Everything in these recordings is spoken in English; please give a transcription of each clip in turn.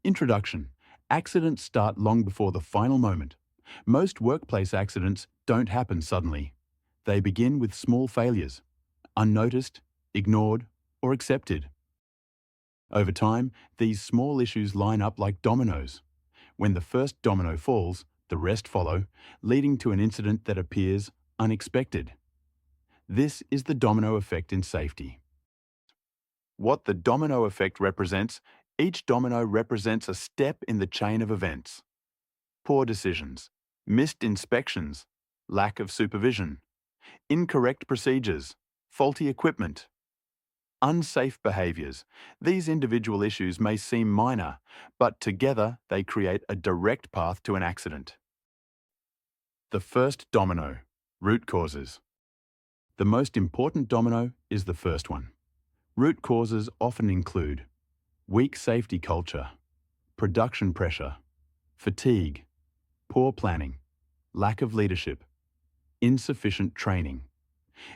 Introduction. Accidents start long before the final moment. Most workplace accidents don't happen suddenly. They begin with small failures, unnoticed, ignored, or accepted. Over time, these small issues line up like dominoes. When the first domino falls, the rest follow, leading to an incident that appears unexpected. This is the domino effect in safety. What the domino effect represents, each domino represents a step in the chain of events. Poor decisions, missed inspections, lack of supervision, incorrect procedures, faulty equipment, unsafe behaviours. These individual issues may seem minor, but together they create a direct path to an accident. The first domino, root causes. The most important domino is the first one. Root causes often include weak safety culture, production pressure, fatigue, poor planning, lack of leadership, insufficient training.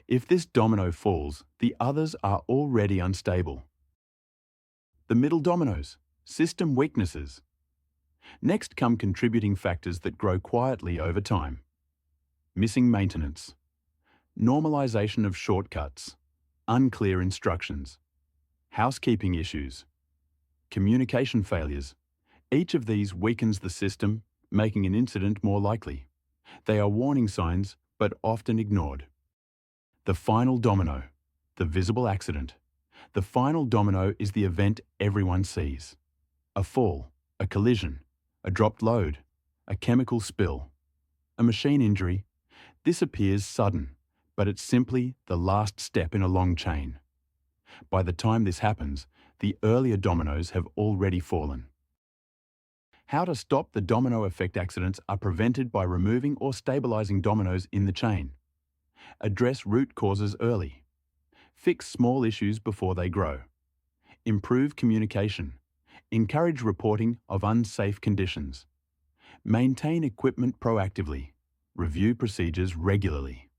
If this domino falls, the others are already unstable. The middle dominoes, system weaknesses. Next come contributing factors that grow quietly over time. Missing maintenance, normalization of shortcuts, unclear instructions, housekeeping issues, communication failures. Each of these weakens the system, making an incident more likely. They are warning signs, but often ignored. The final domino, the visible accident. The final domino is the event everyone sees. A fall, a collision, a dropped load, a chemical spill, a machine injury. This appears sudden, but it's simply the last step in a long chain. By the time this happens, the earlier dominoes have already fallen. How to stop the domino effect accidents are prevented by removing or stabilizing dominoes in the chain. Address root causes early. Fix small issues before they grow. Improve communication. Encourage reporting of unsafe conditions. Maintain equipment proactively. Review procedures regularly.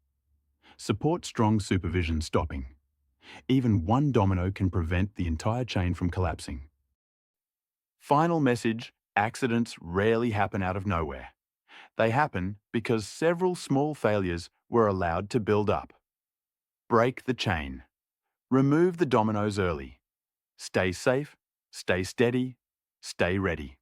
Support strong supervision stopping. Even one domino can prevent the entire chain from collapsing. Final message: accidents rarely happen out of nowhere. They happen because several small failures were allowed to build up. Break the chain. Remove the dominoes early. Stay safe, stay steady, stay ready.